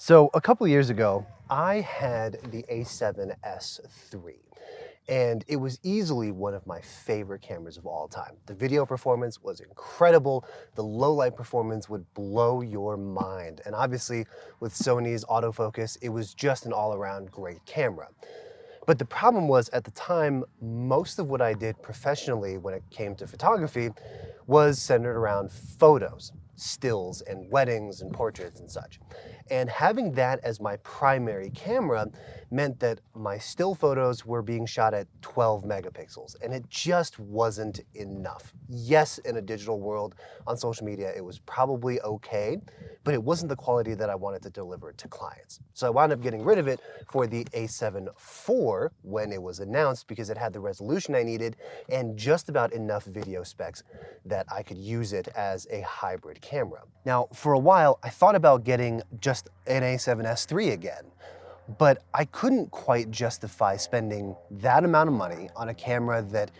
So a couple years ago, I had the A7S III, and it was easily one of my favorite cameras of all time. The video performance was incredible. The low light performance would blow your mind. And obviously with Sony's autofocus, it was just an all-around great camera. But the problem was, at the time, most of what I did professionally when it came to photography was centered around photos, stills and weddings and portraits and such. And having that as my primary camera meant that my still photos were being shot at 12 megapixels, and it just wasn't enough. Yes, in a digital world on social media, it was probably okay, but it wasn't the quality that I wanted to deliver to clients. So I wound up getting rid of it for the A7 IV when it was announced, because it had the resolution I needed and just about enough video specs that I could use it as a hybrid camera. Now, for a while, I thought about getting just an A7S III again, but I couldn't quite justify spending that amount of money on a camera that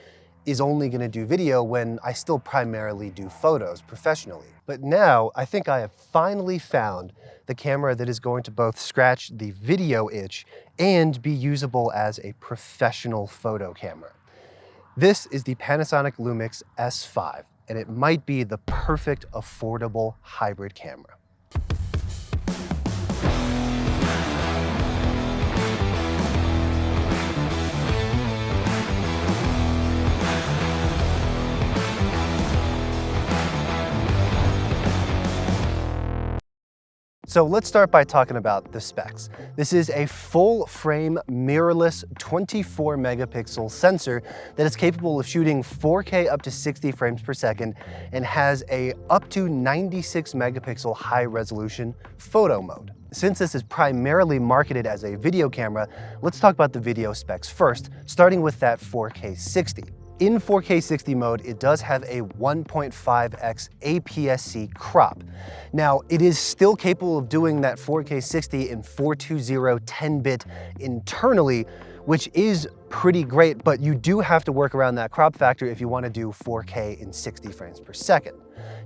is only going to do video when I still primarily do photos professionally. But now I think I have finally found the camera that is going to both scratch the video itch and be usable as a professional photo camera. This is the Panasonic Lumix S5, and it might be the perfect affordable hybrid camera. So let's start by talking about the specs. This is a full frame mirrorless 24 megapixel sensor that is capable of shooting 4K up to 60 frames per second and has a up to 96 megapixel high resolution photo mode. Since this is primarily marketed as a video camera, let's talk about the video specs first, starting with that 4K 60. In 4K 60 mode, it does have a 1.5x APS-C crop. Now, it is still capable of doing that 4K 60 in 420 10-bit internally, which is pretty great, but you do have to work around that crop factor if you want to do 4K in 60 frames per second.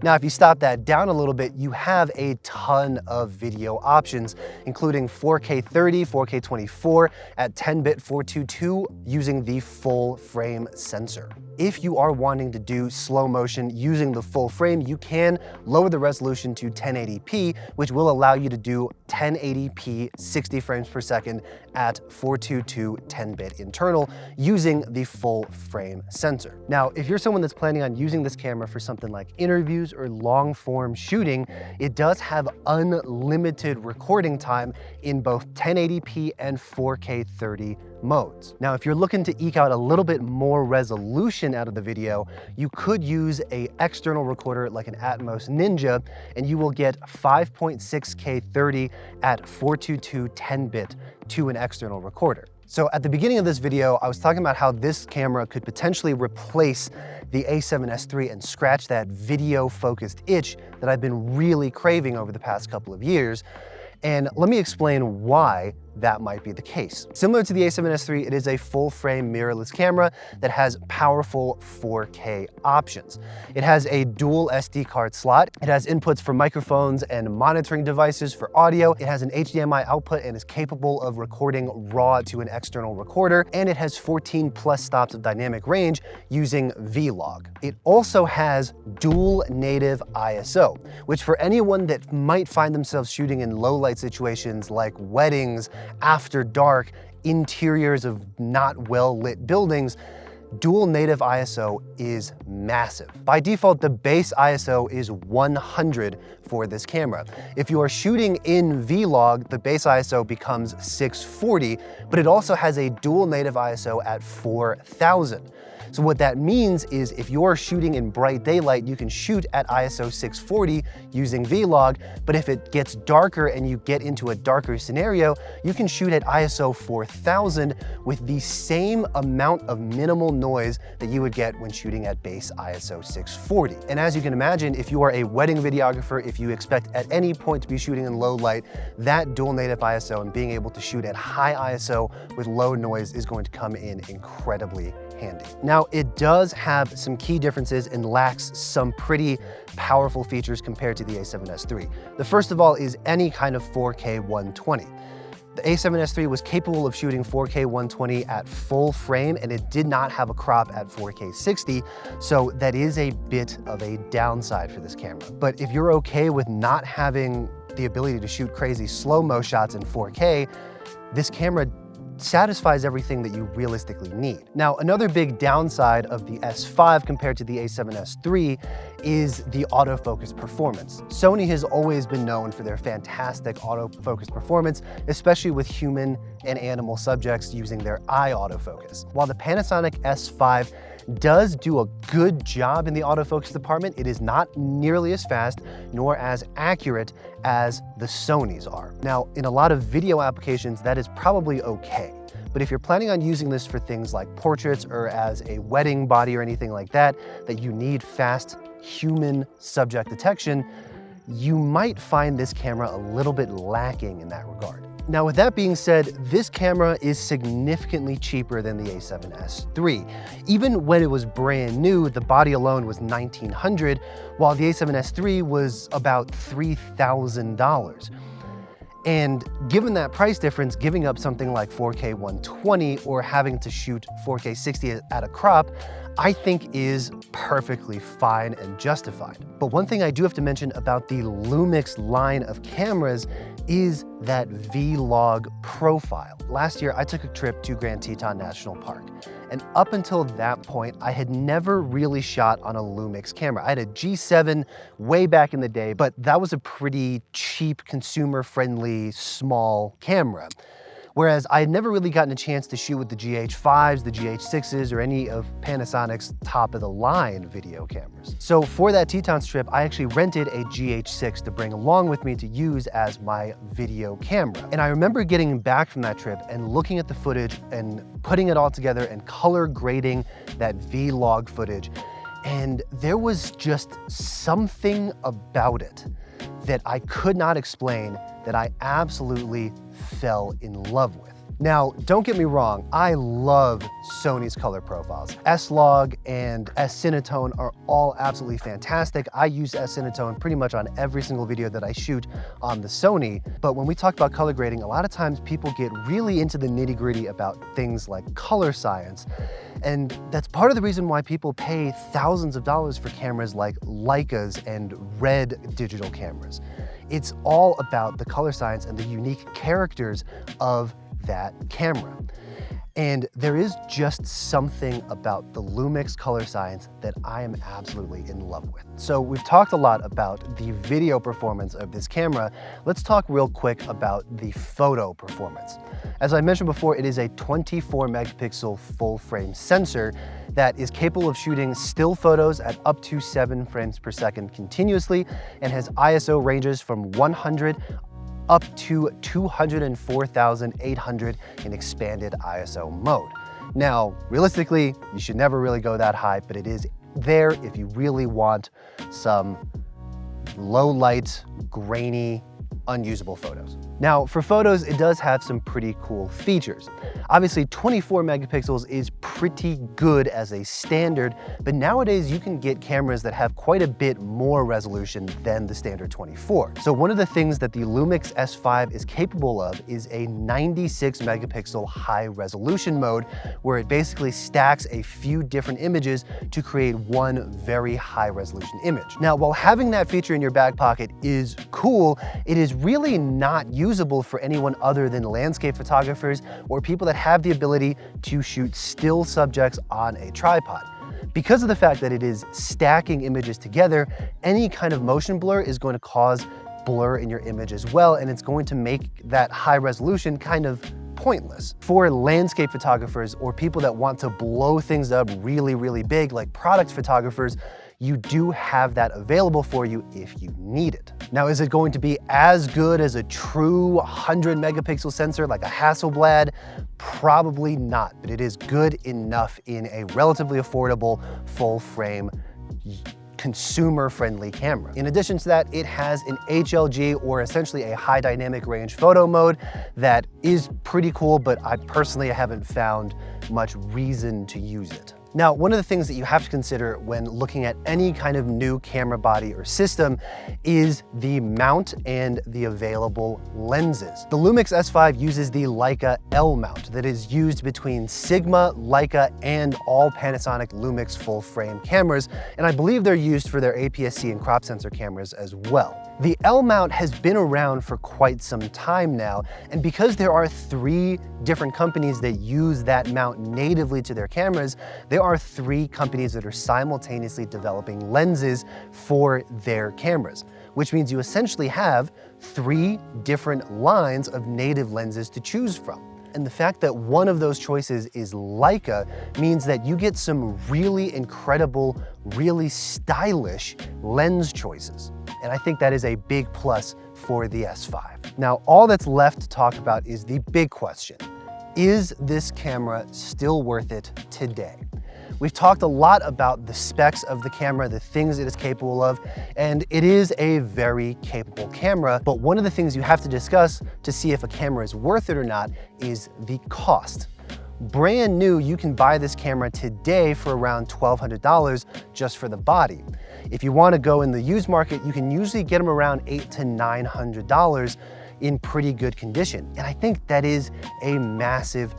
Now, if you stop that down a little bit, you have a ton of video options, including 4K 30, 4K 24 at 10-bit 422 using the full frame sensor. If you are wanting to do slow motion using the full frame, you can lower the resolution to 1080p, which will allow you to do 1080p 60 frames per second at 422 10-bit internal using the full frame sensor. Now, if you're someone that's planning on using this camera for something like interviews or long form shooting, it does have unlimited recording time in both 1080p and 4K 30 modes. Now, if you're looking to eke out a little bit more resolution out of the video, you could use an external recorder like an Atmos Ninja, and you will get 5.6K 30 at 422 10-bit to an external recorder. So at the beginning of this video, I was talking about how this camera could potentially replace the A7S III and scratch that video-focused itch that I've been really craving over the past couple of years. And let me explain why that might be the case. Similar to the A7S III, it is a full-frame mirrorless camera that has powerful 4K options. It has a dual SD card slot. It has inputs for microphones and monitoring devices for audio. It has an HDMI output and is capable of recording RAW to an external recorder. And it has 14 plus stops of dynamic range using Vlog. It also has dual native ISO, which for anyone that might find themselves shooting in low light situations like weddings, after dark, interiors of not well lit buildings, dual native ISO is massive. By default, the base ISO is 100 for this camera. If you are shooting in Vlog, the base ISO becomes 640, but it also has a dual native ISO at 4000. So what that means is if you're shooting in bright daylight, you can shoot at ISO 640 using Vlog, but if it gets darker and you get into a darker scenario, you can shoot at ISO 4000 with the same amount of minimal noise that you would get when shooting at base ISO 640. And as you can imagine, if you are a wedding videographer, if you expect at any point to be shooting in low light, that dual native ISO and being able to shoot at high ISO with low noise is going to come in incredibly handy. Now, it does have some key differences and lacks some pretty powerful features compared to the A7S III. The first of all is any kind of 4K 120. The A7S III was capable of shooting 4K 120 at full frame, and it did not have a crop at 4K 60, so that is a bit of a downside for this camera. But if you're okay with not having the ability to shoot crazy slow-mo shots in 4K, this camera satisfies everything that you realistically need. Now, another big downside of the S5 compared to the A7S III is the autofocus performance. Sony has always been known for their fantastic autofocus performance, especially with human and animal subjects using their eye autofocus. While the Panasonic S5 does do a good job in the autofocus department, it is not nearly as fast nor as accurate as the Sonys are. Now, in a lot of video applications, that is probably okay. But if you're planning on using this for things like portraits or as a wedding body or anything like that, that you need fast human subject detection, you might find this camera a little bit lacking in that regard. Now, with that being said, this camera is significantly cheaper than the A7S III. Even when it was brand new, the body alone was $1,900, while the A7S III was about $3,000. And given that price difference, giving up something like 4K 120 or having to shoot 4K 60 at a crop, I think is perfectly fine and justified. But one thing I do have to mention about the Lumix line of cameras is that V-Log profile. Last year, I took a trip to Grand Teton National Park. And up until that point, I had never really shot on a Lumix camera. I had a G7 way back in the day, but that was a pretty cheap, consumer-friendly, small camera. Whereas I had never really gotten a chance to shoot with the GH5s, the GH6s, or any of Panasonic's top-of-the-line video cameras. So for that Tetons trip, I actually rented a GH6 to bring along with me to use as my video camera. And I remember getting back from that trip and looking at the footage and putting it all together and color grading that V-Log footage. And there was just something about it that I could not explain that I absolutely fell in love with. Now, don't get me wrong, I love Sony's color profiles. S-Log and S-Cinetone are all absolutely fantastic. I use S-Cinetone pretty much on every single video that I shoot on the Sony. But when we talk about color grading, a lot of times people get really into the nitty-gritty about things like color science. And that's part of the reason why people pay thousands of dollars for cameras like Leicas and Red digital cameras. It's all about the color science and the unique characters of that camera. And there is just something about the Lumix color science that I am absolutely in love with. So we've talked a lot about the video performance of this camera. Let's talk real quick about the photo performance. As I mentioned before, it is a 24 megapixel full frame sensor that is capable of shooting still photos at up to 7 frames per second continuously and has ISO ranges from 100 up to 204,800 in expanded ISO mode. Now, realistically, you should never really go that high, but it is there if you really want some low light, grainy, unusable photos. Now, for photos, it does have some pretty cool features. Obviously, 24 megapixels is pretty good as a standard, but nowadays you can get cameras that have quite a bit more resolution than the standard 24. So one of the things that the Lumix S5 is capable of is a 96 megapixel high resolution mode, where it basically stacks a few different images to create one very high resolution image. Now, while having that feature in your back pocket is cool, it is really not usable for anyone other than landscape photographers or people that have the ability to shoot still subjects on a tripod. Because of the fact that it is stacking images together, any kind of motion blur is going to cause blur in your image as well, and it's going to make that high resolution kind of pointless. For landscape photographers or people that want to blow things up really, really big, like product photographers, you do have that available for you if you need it. Now, is it going to be as good as a true 100 megapixel sensor like a Hasselblad? Probably not, but it is good enough in a relatively affordable full frame consumer-friendly camera. In addition to that, it has an HLG, or essentially a high dynamic range photo mode, that is pretty cool, but I personally haven't found much reason to use it. Now, one of the things that you have to consider when looking at any kind of new camera body or system is the mount and the available lenses. The Lumix S5 uses the Leica L mount that is used between Sigma, Leica, and all Panasonic Lumix full frame cameras, and I believe they're used for their APS-C and crop sensor cameras as well. The L mount has been around for quite some time now, and because there are 3 different companies that use that mount natively to their cameras, there are 3 companies that are simultaneously developing lenses for their cameras, which means you essentially have 3 different lines of native lenses to choose from. And the fact that one of those choices is Leica means that you get some really incredible, really stylish lens choices. And I think that is a big plus for the S5. Now, all that's left to talk about is the big question. Is this camera still worth it today? We've talked a lot about the specs of the camera, the things it is capable of, and it is a very capable camera, but one of the things you have to discuss to see if a camera is worth it or not is the cost. Brand new, you can buy this camera today for around $1,200 just for the body. If you want to go in the used market, you can usually get them around $800 to $900 in pretty good condition. And I think that is a massive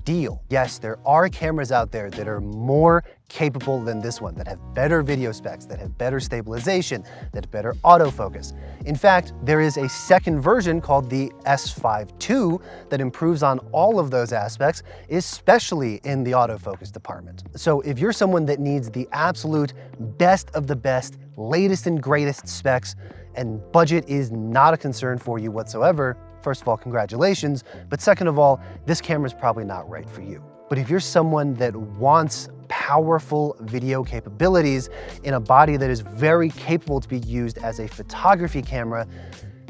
deal. Yes, there are cameras out there that are more capable than this one, that have better video specs, that have better stabilization, that have better autofocus. In fact, there is a second version called the S5 II that improves on all of those aspects, especially in the autofocus department. So if you're someone that needs the absolute best of the best, latest and greatest specs, and budget is not a concern for you whatsoever, first of all, congratulations, but second of all, this camera is probably not right for you. But if you're someone that wants powerful video capabilities in a body that is very capable to be used as a photography camera,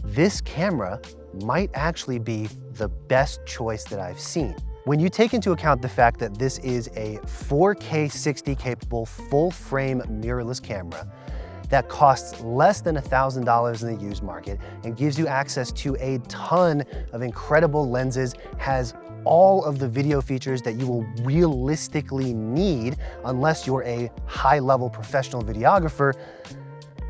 this camera might actually be the best choice that I've seen. When you take into account the fact that this is a 4K 60 capable full frame mirrorless camera that costs less than $1,000 in the used market and gives you access to a ton of incredible lenses, has all of the video features that you will realistically need unless you're a high-level professional videographer,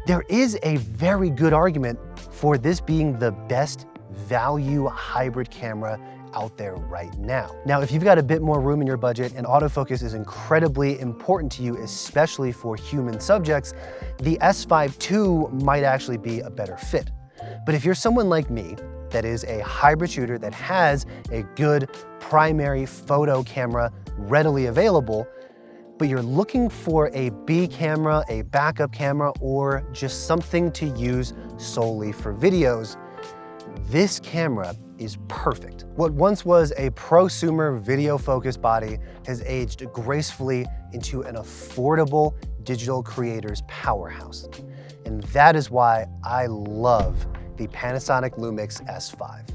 there is a very good argument for this being the best value hybrid camera out there right now. Now, if you've got a bit more room in your budget and autofocus is incredibly important to you, especially for human subjects, the S5 II might actually be a better fit. But if you're someone like me that is a hybrid shooter that has a good primary photo camera readily available, but you're looking for a B camera, a backup camera, or just something to use solely for videos, this camera is perfect. What once was a prosumer video focused body has aged gracefully into an affordable digital creator's powerhouse. And that is why I love the Panasonic Lumix S5.